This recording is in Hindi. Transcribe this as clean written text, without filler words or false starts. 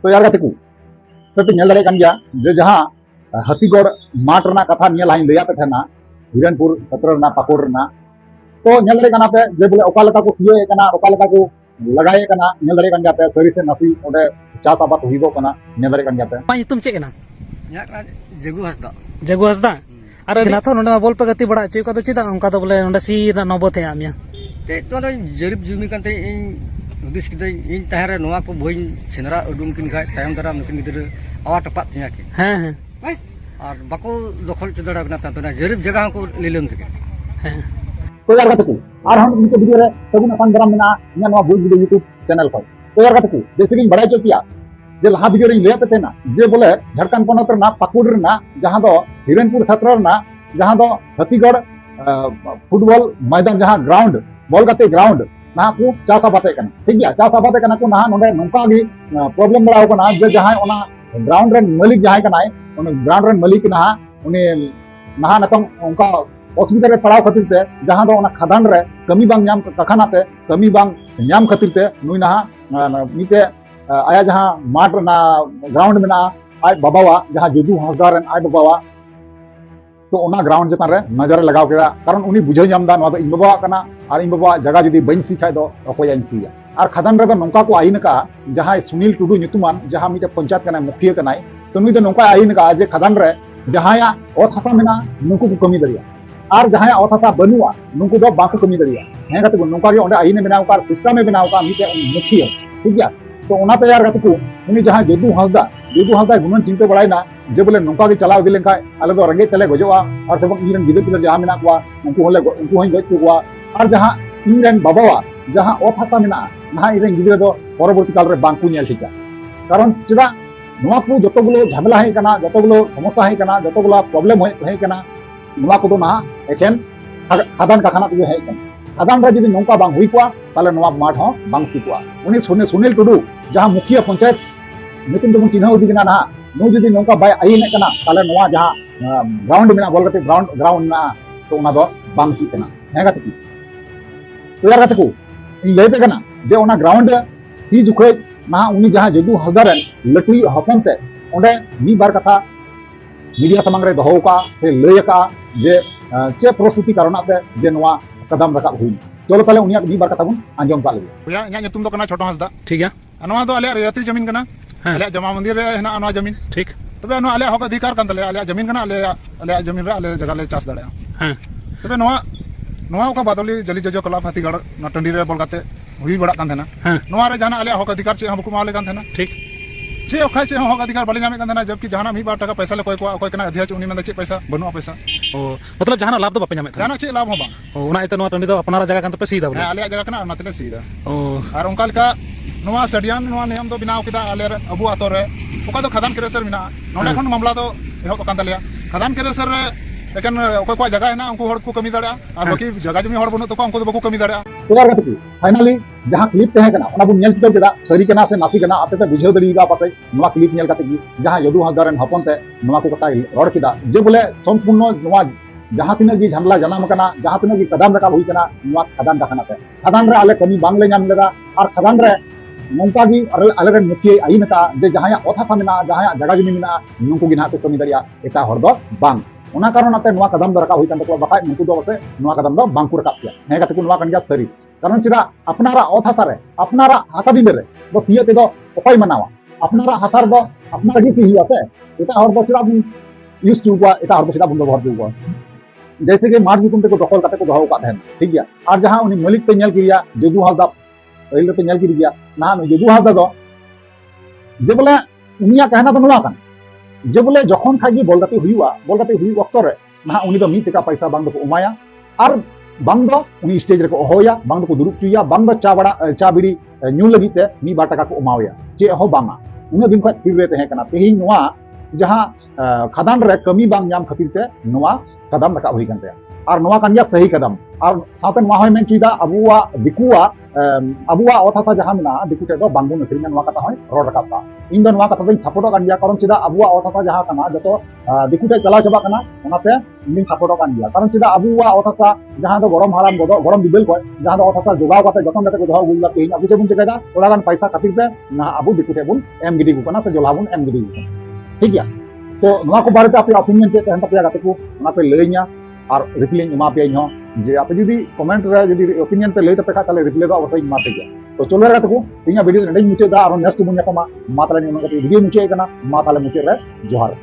तो यार गति को पे नेल दाड़े कान गया जे जहां हाथीगढ़ माठ रना कथा नेल हाई लैया पे थेना हिरणपुर सत्र रना पाकुड़ रना तो नेल दाड़े काना पे जे बोले ओका लका को सिये काना ओका लका को लगाए काना नेल दाड़े कान गया पे सरी से नसी ओडे चास आबाद हुईगो काना नेल दाड़े कान गया पे मा तुम चेक ना या जगु हसदा और ना तो नोडे बॉल पे गति बड़ा चुई का तो चिदा उनका तो बोले नोडे सी ना नबोते आमिया ते तो जरीब जुमी कानते इन हुदिस किदे इन ताहरे नोवा को बइन सेनरा उडुम किन खाय तायम दारा नकिन गिदरे आवा टपात तिया के हां बस और बाको दखल चदड़ा गना तना जरीब जगह को लेलम तके तो यार गति को और हम इनके वीडियो रे सगुन अपन दराम मेना इन नवा भोज वीडियो यूट्यूब चैनल पर तो यार गति को जैसे कि बड़ा चोपिया जे लहा वीडियो रे लेया पे तेना जे बोले झारखंड पनत रना पाकुड़ रना जहां दो हिरणपुर सत्र रना जहां दो हाथीगढ़ फुटबॉल मैदान जहां ग्राउंड बॉल गाते ग्राउंड ना को चास आबाते कना ठीक गया चास आबाते कना को ना नोडे नोंका गी प्रॉब्लम बड़ा कना जे जहां ओना ग्राउंड रे मालिक जहां कनाय ओना ग्राउंड रे मालिक ना उनी ना नतम उनका असुविधा रे पड़ाव खातिर ते जहां दो ओना खदान रे कमी बांग नाम कखानाते कमी बांग नाम खातिर ते नुई ना मीते आया जहां माठ ना ग्राउंड में आज बाबावा जहां जुदू हंसदा रन आज बाबावा तो ओना ग्राउंड चेतान रे नजर लगाव केदा कारण उनी बुझाव नामदा नवा दो इन बाबा कना और इन बाबा जगह जुदी बइन सी खाय दो अकोयान सीया और खदान रे दो नोंका को आइन का जहां सुनील टुडू नुतुमान जहां मिटे पंचायत कना मुखिया कनाय तो नुई दो नोंका आइन का जे खदान रे जहां या ओत हसा मेना नुकु को कमी दरिया और जहां ओत हसा बनुआ नुकु दो बाको कमी दरिया हे गते नोंका के ओंडे आइन बनाव का सिस्टम में बनाव का मिटे मुखिया ठीक गया तो ओना पे यार गति को उनी जहां जुदू हंसदा गुणन चिंता बड़ायना जे बोले नोंका के चलाव दिलेन खाय आले दो रंगे तले गजोआ और सब इरन गिदर पिदर जहां मेना कुआ उनको हई गज कुआ और जहां इनरेन बाबावा जहां ओत हसा मेना ना इरन गिदर दो परवर्ती काल रे बांकु नेल ठिका कारण चदा नोवा को जतोगुलो झमेला है कना जतोगुलो समस्या है कना जतोगुलो प्रॉब्लम है कना नोवा को दो ना एकेन खदान का खाना तो है कना खदान रे जदि नोंका बांग हुई कुआ ताले नोवा माठ हो बांग सिकुआ उनी सुनील टुडू जहां मुखिया पंचायत नुतुम दो चिन्ह उदी ना ना नु जदि नोंका बाय आइन कना ताले नोवा जहां ग्राउंड में बॉल गते ग्राउंड ना तो ओना दो बांग सी कना हे गते की तो यार गते को इन ले पे कना जे ओना ग्राउंड सी जुखे ना उनी जहां जदू हजारन लटुई हपन ते ओंडे मी बार कथा मीडिया समांग रे दोहो का से लय का जे चे प्रस्तुति कारणते जे नोवा कदम रखा हुई चलो ताले उनिया मी बार कथा बुन आंजम का लगे भैया इना नुतुम दो कना छोटो हंसदा ठीक है नोवा दो आले रेती जमीन कना आले जमा मंदिर रे हेना नोवा जमीन ठीक तबे नो आले हक अधिकार कान तले आले जमीन कना आले जमीन रे आले जगह ले चास दाड़े हां तबे नोवा का बादली जली जजो कला हाथीगढ़ ना टंडी रे बोल गाते हुई बड़ा कान थेना नोवा रे जाना आले हक अधिकार से हम को माले कान थेना ठीक चे ओखा चे हक अधिकार बाले जामे कान थेना जबकि जहाना मी बार टका पैसा ले कोई कना अध्यक्ष उनी में चे पैसा बनुआ पैसा ओ मतलब जहाना लाभ तो बापे जामे जाना चे लाभ हो बा ओ उना इते नो टंडी तो अपनारा जगह कान तो पे सीधा बोले आले जगह कना नतले सीधा ओ और उनका लका नोवा सडियान नोवा नियम दो बिनाव किदा आले अबु आतो रे ओका दो खदान केरेसर मिना नोडे खन मामला दो एहो कान तलिया खदान केरेसर रे लेकिन कोई कोई जगह है ना उनको हड़ को कमी दाड़ा और बाकी जगह जमी हड़ बनो तो उनको तो बाको कमी दाड़ा तो यार गति फाइनली जहां क्लिप तहे कना ओना बुन नेल चिकल केदा सरी कना से नासी कना आपे पे बुझाव दरीगा पासे नोवा क्लिप नेल काते की जहां यदु हजारन हपन ते नोवा को कता रोड किदा जे बोले संपूर्ण नोवा जहां तिना जी झमला जनाम कना जहां तिना जी कदम रका हुई कना नोवा खदान का खाना ते खदान रे आले कमी बांग ले नाम लेदा और खदान रे नोंका गी आले मुखिया आइन का जे जहां ओथा सामना जहां जगह जमी मिना नुको गिना तो कमी दरिया एटा हर दो बांग ओना कारण आते नोवा कदम दो रका हुई कान तको बाखाय नुको दो बसे नोवा कदम दो बांग को रका किया हे गाते को नोवा कान गया सरी कारण चिदा अपनारा ओथा सारे अपनारा हासा बिमे रे बस ये ते दो ओपाय मनावा अपनारा हासार दो अपनारा गी ही आते एटा हर दो चिदा यूज टू को एटा हर दो चिदा बुंदो भर दो जैसे कि माठ गुतुम ते को दखल काते को दोहो का देन ठीक गया और जहां उनी मालिक पे नेल किया जदू हसदा पहले पे नेल किया ना जदू हसदा दो जे बोले उनिया कहना तो नोवा कान जे बोले जखन खागी बॉल गाते हुई वक्त रे ना उनी दो मी टिका पैसा बांग दो उमाया और बांग दो उनी स्टेज रे को होया बांग दो दुरुप चुया बांग दो चा बिड़ी न्यू लगी ते मी बार टका को उमावया चे हो बांगा उन दिन खत फिर रे तहे कना तेही नोवा जहां खदान रे कमी बांग नाम खातिर ते नोवा कदम रका हुई कान ते और नवा कान गया सही कदम और साथे नवा होय मेन चीदा अबुआ दिकुआ अबुआ ओत हासा जहां मेना दिकु टे दो बांगबुन अखरिङा नवा कथा होय रोड रकाबता इन दो नवा कथा दों सपोर्ट कान गया कारण चीदा अबुआ ओत हासा जहां कना जतो दिकु टे चलाव चबा कना ओनाते इन सपोर्ट कान गया कारण चीदा अबुआ ओत हासा जहां दो गरम हाराम गदो गरम बिदल को जहां दो ओत हासा जोगाव काते जतन काते को दोहो गुला तेहिन अबु जेबुन चेकायदा ओला गान पैसा खातिर ते ना अबु दिकु टे बुन एम गिडी गु कना से जोला बुन एम गिडी गु ठीक गया तो नवा को बारे पे ओपिनियन चे तहन तपया गाते को ओना पे लैया और रिप्लाई एमा पे इन जे आप जुदी कमेंट रे जुदी ओपिनियन पे लई तपे खा ताले रिप्लाई दो अवश्य एमा पे गया तो चलो गाते को इኛ वीडियो नेक्स्ट मुचे दा और नेक्स्ट बुन यापमा मा ताले वीडियो मुचे कना मा ताले मुचे रे जोहार